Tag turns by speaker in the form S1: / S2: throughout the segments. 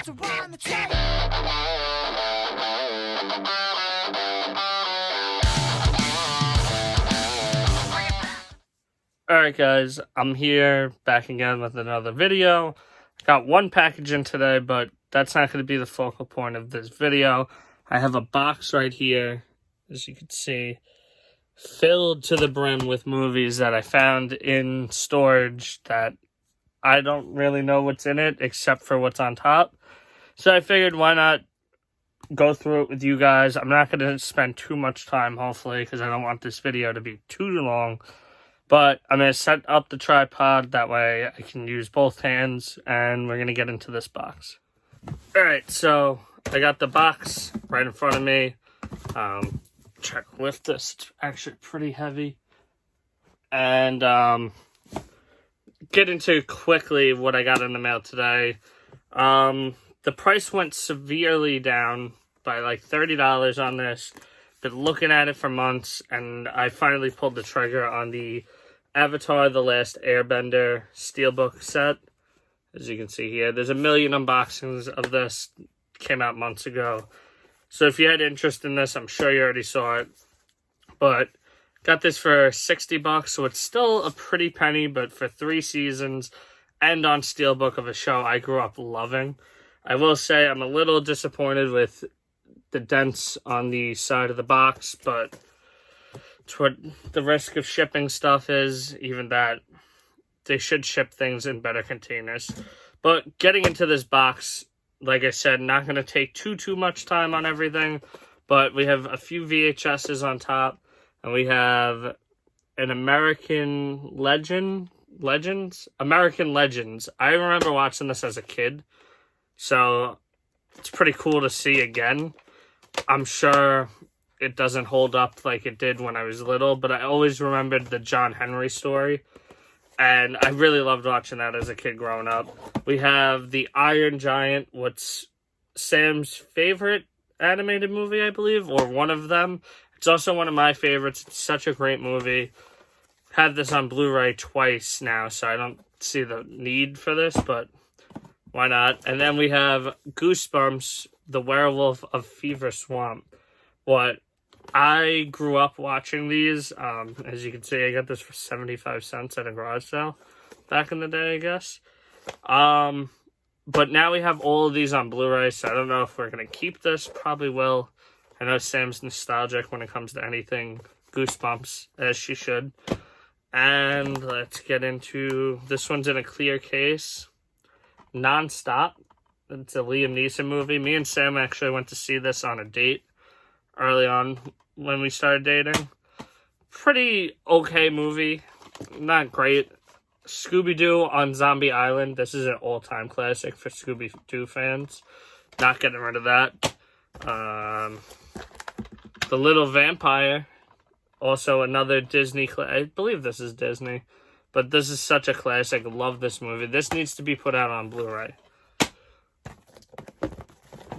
S1: to run the train.
S2: Alright guys, I'm here back again with another video. Got one package in today, but that's not going to be the focal point of this video. I have a box right here, as you can see, filled to the brim with movies that I found in storage that I don't really know what's in it except for what's on top. So I figured why not go through it with you guys. I'm not going to spend too much time, hopefully, because I don't want this video to be too long. But I'm going to set up the tripod, that way I can use both hands, and we're going to get into this box. Alright, so I got the box right in front of me. Try to lift this, it's actually pretty heavy. And get into quickly what I got in the mail today. The price went severely down by like $30 on this. Been looking at it for months, and I finally pulled the trigger on the Avatar: The Last Airbender Steelbook set. As you can see here, there's a million unboxings of this. Came out months ago. So if you had interest in this, I'm sure you already saw it. But got this for $60, so it's still a pretty penny, but for 3 seasons and on Steelbook of a show I grew up loving. I will say I'm a little disappointed with the dents on the side of the box, but it's what the risk of shipping stuff is. Even that, they should ship things in better containers. But getting into this box, like I said, not going to take too much time on everything, but we have a few VHSs on top, and we have an American Legends. I remember watching this as a kid, so it's pretty cool to see again. I'm sure it doesn't hold up like it did when I was little, but I always remembered the John Henry story, and I really loved watching that as a kid growing up. We have the Iron Giant, what's Sam's favorite animated movie, I believe, or one of them. It's also one of my favorites. It's such a great movie. Had this on Blu-ray twice now, so I don't see the need for this, but why not? And then we have Goosebumps, The Werewolf of Fever Swamp. What I grew up watching these. As you can see, I got this for 75 cents at a garage sale back in the day, I guess. But now we have all of these on Blu-ray, so I don't know if we're going to keep this. Probably will. I know Sam's nostalgic when it comes to anything Goosebumps, as she should. And let's get into... This one's in a clear case. Non-Stop. It's a Liam Neeson movie. Me and Sam actually went to see this on a date early on when we started dating. Pretty okay movie. Not great. Scooby-Doo on Zombie Island. This is an all-time classic for Scooby-Doo fans. Not getting rid of that. The Little Vampire. Also another Disney. I believe this is Disney. But this is such a classic. Love this movie. This needs to be put out on Blu-ray.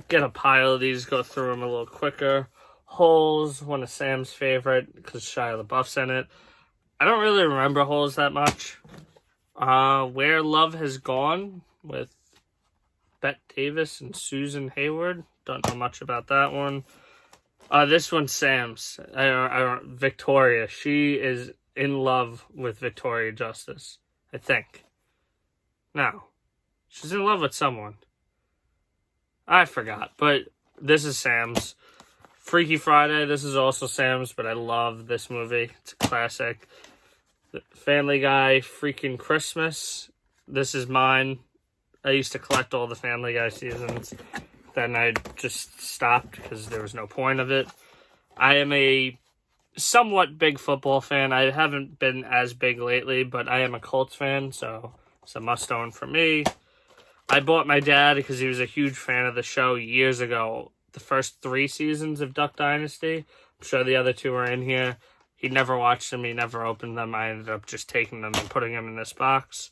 S2: Get a pile of these. Go through them a little quicker. Holes. One of Sam's favorite. Because Shia LaBeouf's in it. I don't really remember Holes that much. Where Love Has Gone with Bette Davis and Susan Hayward. Don't know much about that one. This one's Sam's. Victoria. She is in love with Victoria Justice, I think. No. She's in love with someone. I forgot. But this is Sam's. Freaky Friday. This is also Sam's, but I love this movie. It's a classic. Family Guy, Freaking Christmas. This is mine. I used to collect all the Family Guy seasons. Then I just stopped because there was no point of it. I am a somewhat big football fan. I haven't been as big lately, but I am a Colts fan, so it's a must-own for me. I bought my dad because he was a huge fan of the show years ago. The first 3 seasons of Duck Dynasty. I'm sure the other 2 are in here. He never watched them. He never opened them. I ended up just taking them and putting them in this box.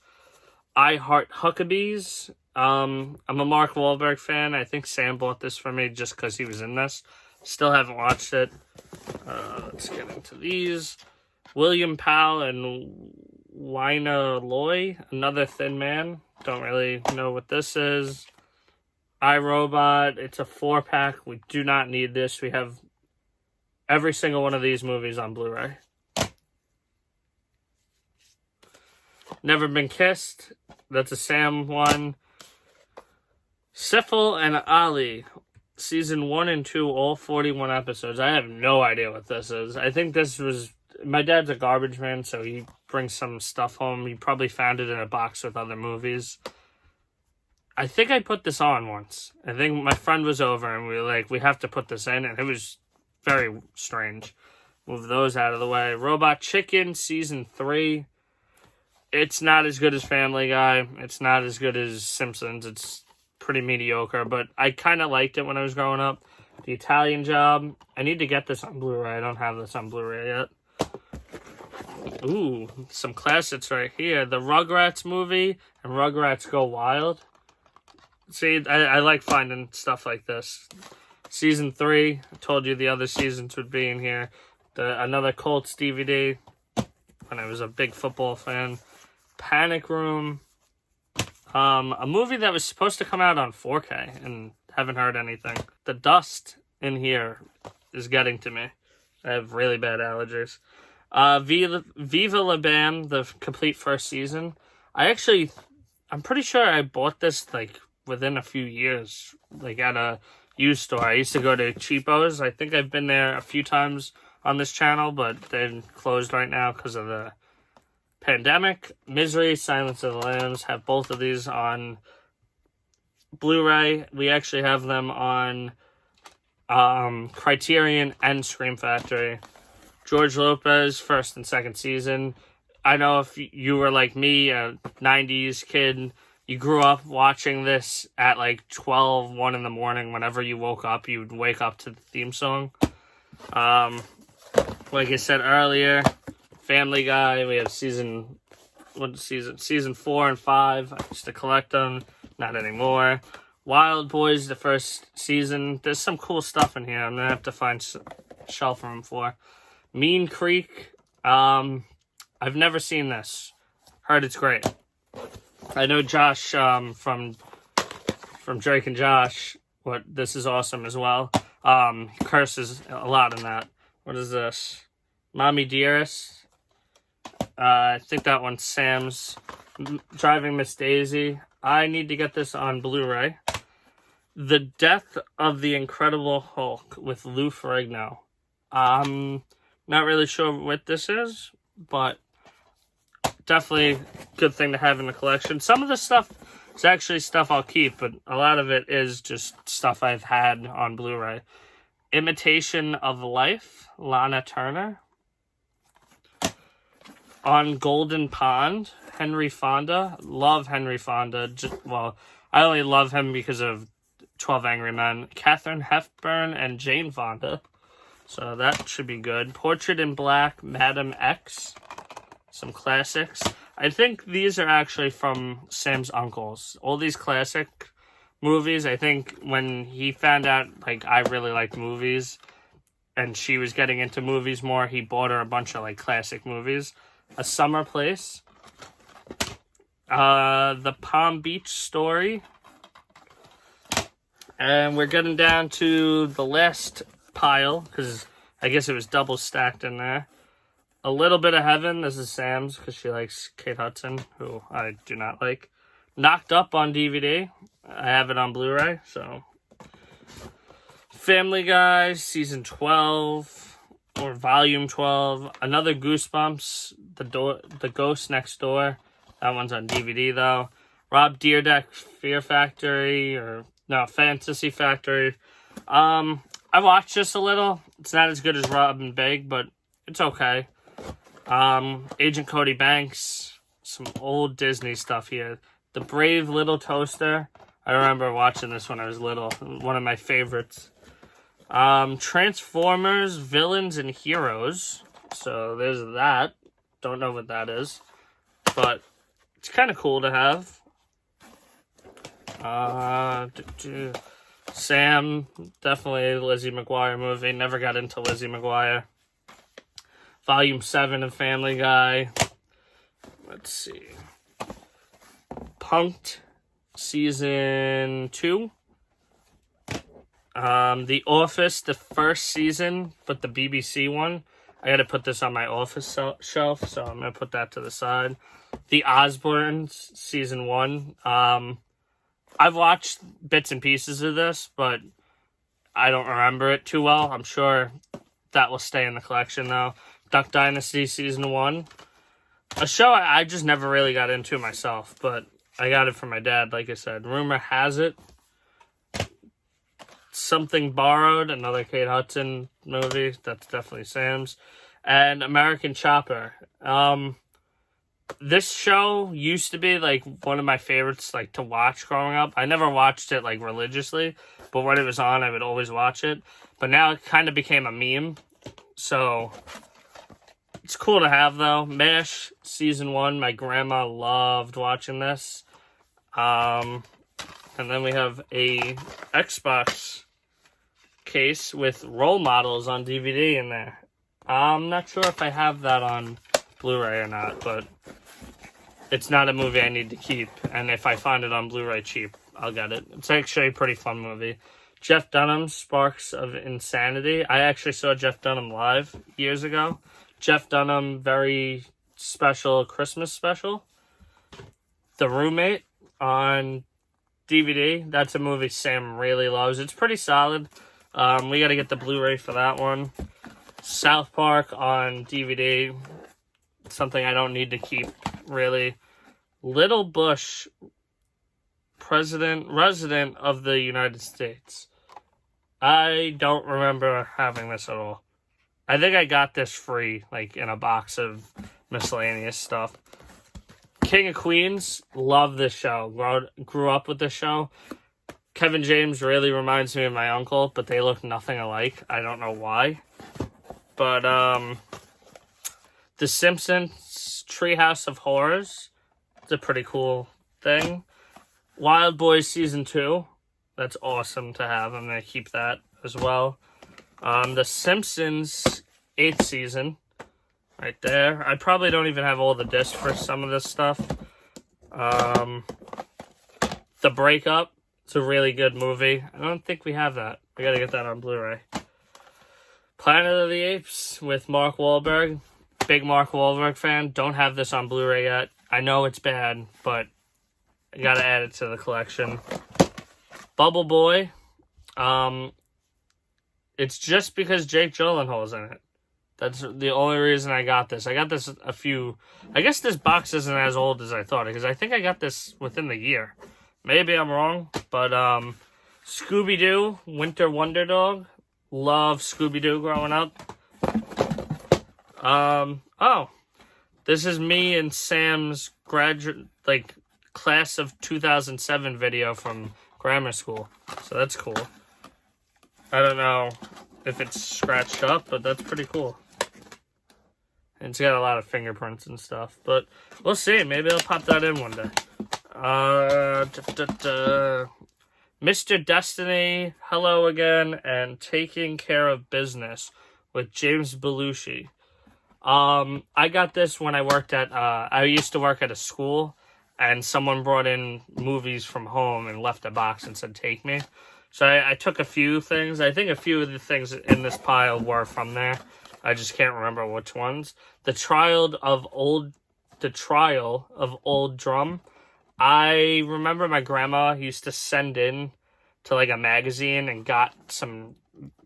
S2: I Heart Huckabees. I'm a Mark Wahlberg fan. I think Sam bought this for me just because he was in this. Still haven't watched it. Let's get into these. William Powell and Wina Loy, Another Thin Man. Don't really know what this is. iRobot. It's a 4-pack. We do not need this. We have every single one of these movies on Blu-ray. Never Been Kissed. That's a Sam one. Sifl and Ali. Season 1 and 2, all 41 episodes. I have no idea what this is. I think this was... My dad's a garbage man, so he brings some stuff home. He probably found it in a box with other movies. I think I put this on once. I think my friend was over, and we were like, we have to put this in, and it was very strange. Move those out of the way. Robot Chicken, Season 3. It's not as good as Family Guy. It's not as good as Simpsons. It's pretty mediocre, but I kind of liked it when I was growing up. The Italian Job. I need to get this on Blu-ray. I don't have this on Blu-ray yet. Ooh, some classics right here. The Rugrats movie and Rugrats Go Wild. See, I like finding stuff like this. Season 3. I told you the other seasons would be in here. Another Colts DVD when I was a big football fan. Panic Room. A movie that was supposed to come out on 4K and haven't heard anything. The dust in here is getting to me. I have really bad allergies. Viva La Bam, the complete first season. I'm pretty sure I bought this like within a few years, like at a used store. I used to go to Cheapos. I think I've been there a few times on this channel, but they're closed right now because of the pandemic. Misery, Silence of the Lambs, have both of these on Blu-ray. We actually have them on Criterion and Scream Factory. George Lopez, first and second season. I know if you were like me, a 90s kid, you grew up watching this at like 12, 1 in the morning. Whenever you woke up, you would wake up to the theme song. Like I said earlier, Family Guy, we have season 4 and 5. I used to collect them, not anymore. Wild Boys, the first season. There's some cool stuff in here. I'm gonna have to find shelf room for. Mean Creek. I've never seen this. Heard it's great. I know Josh from Drake and Josh. This is awesome as well. Curses a lot in that. What is this? Mommy Dearest. I think that one's Sam's. Driving Miss Daisy. I need to get this on Blu-ray. The Death of the Incredible Hulk with Lou Ferrigno. Not really sure what this is, but definitely a good thing to have in the collection. Some of the stuff is actually stuff I'll keep, but a lot of it is just stuff I've had on Blu-ray. Imitation of Life, Lana Turner. On Golden Pond, Henry Fonda. Love Henry Fonda. I only love him because of 12 Angry Men. Katharine Hepburn and Jane Fonda. So that should be good. Portrait in Black, Madam X. Some classics. I think these are actually from Sam's uncles. All these classic movies, I think when he found out, like, I really liked movies, and she was getting into movies more, he bought her a bunch of, like, classic movies. A Summer Place. The Palm Beach Story. And we're getting down to the last pile, because I guess it was double stacked in there. A Little Bit of Heaven. This is Sam's, because she likes Kate Hudson, who I do not like. Knocked Up on DVD. I have it on Blu-ray, so. Family Guy, Season 12, or Volume 12. Another Goosebumps, The Ghost Next Door. That one's on DVD, though. Rob Dyrdek, Fear Factory, Fantasy Factory. I watched this a little. It's not as good as Robin Big, but it's okay. Agent Cody Banks. Some old Disney stuff here. The Brave Little Toaster. I remember watching this when I was little. One of my favorites. Transformers, Villains, and Heroes. So there's that. Don't know what that is. But it's kind of cool to have. Sam, definitely a Lizzie McGuire movie. Never got into Lizzie McGuire. Volume 7 of Family Guy. Let's see. Punk'd, Season 2. The Office, the first season, but the BBC one. I got to put this on my Office shelf, so I'm going to put that to the side. The Osbournes, season 1. I've watched bits and pieces of this, but I don't remember it too well. I'm sure that will stay in the collection, though. Duck Dynasty, season 1. A show I just never really got into myself, but I got it from my dad, like I said. Rumor has it. Something Borrowed, another Kate Hudson movie. That's definitely Sam's. And American Chopper. This show used to be, like, one of my favorites, like, to watch growing up. I never watched it, like, religiously, but when it was on, I would always watch it. But now it kind of became a meme, so it's cool to have, though. MASH, season 1. My grandma loved watching this. And then we have a Xbox case with Role Models on DVD in there. I'm not sure if I have that on Blu-ray or not, but it's not a movie I need to keep. And if I find it on Blu-ray cheap, I'll get it. It's actually a pretty fun movie. Jeff Dunham, Sparks of Insanity. I actually saw Jeff Dunham live years ago. Jeff Dunham, very special Christmas special. The Roommate on DVD. That's a movie Sam really loves. It's pretty solid. We got to get the Blu-ray for that one. South Park on DVD. Something I don't need to keep, really. Little Bush, resident of the United States. I don't remember having this at all. I think I got this free, like, in a box of miscellaneous stuff. King of Queens, love this show. Grew up with this show. Kevin James really reminds me of my uncle, but they look nothing alike. I don't know why. But, The Simpsons, Treehouse of Horrors. It's a pretty cool thing. Wild Boys Season 2. That's awesome to have. I'm going to keep that as well. The Simpsons 8th season. Right there. I probably don't even have all the discs for some of this stuff. The Breakup. It's a really good movie. I don't think we have that. We gotta get that on Blu-ray. Planet of the Apes with Mark Wahlberg. Big Mark Wahlberg fan. Don't have this on Blu-ray yet. I know it's bad, but I gotta add it to the collection. Bubble Boy. It's just because Jake Gyllenhaal's in it. That's the only reason I got this. I got this I guess this box isn't as old as I thought, because I think I got this within the year. Maybe I'm wrong, but Scooby-Doo, Winter Wonder Dog. Love Scooby-Doo growing up. This is me and Sam's class of 2007 video from grammar school. So that's cool. I don't know if it's scratched up, but that's pretty cool. And it's got a lot of fingerprints and stuff, but we'll see. Maybe I'll pop that in one day. Mr. Destiny, Hello Again, and Taking Care of Business with James Belushi. I got this when I worked at, I used to work at a school, and someone brought in movies from home and left a box and said, take me. So I took a few things. I think a few of the things in this pile were from there. I just can't remember which ones. The Trial of Old Drum. I remember my grandma used to send in to like a magazine and got some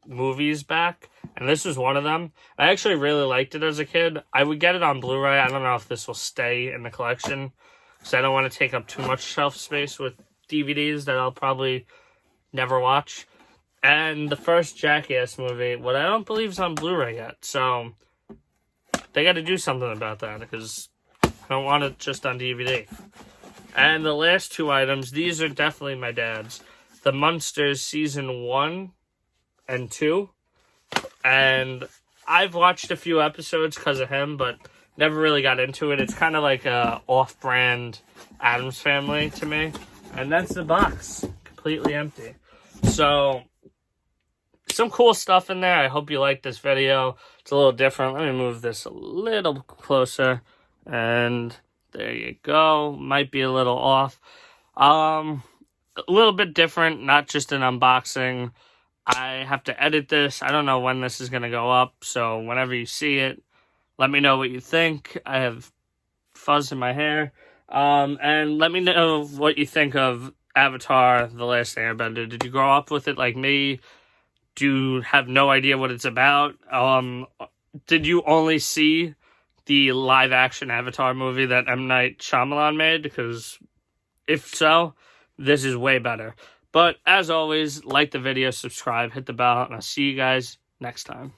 S2: movies back, and this was one of them. I actually really liked it as a kid. I would get it on Blu-ray. I don't know if this will stay in the collection, because I don't want to take up too much shelf space with DVDs that I'll probably never watch. And the first Jackass movie, what I don't believe is on Blu-ray yet, so they got to do something about that, because I don't want it just on DVD. And the last two items, these are definitely my dad's. The Munsters Season 1 and 2. And I've watched a few episodes because of him, but never really got into it. It's kind of like a off-brand Addams Family to me. And that's the box. Completely empty. So, some cool stuff in there. I hope you like this video. It's a little different. Let me move this a little closer. And there you go. Might be a little off. A little bit different, not just an unboxing. I have to edit this. I don't know when this is going to go up, so whenever you see it, let me know what you think. I have fuzz in my hair. And let me know what you think of Avatar: The Last Airbender. Did you grow up with it like me? Do you have no idea what it's about? Did you only see the live-action Avatar movie that M. Night Shyamalan made? Because if so, this is way better. But as always, like the video, subscribe, hit the bell, and I'll see you guys next time.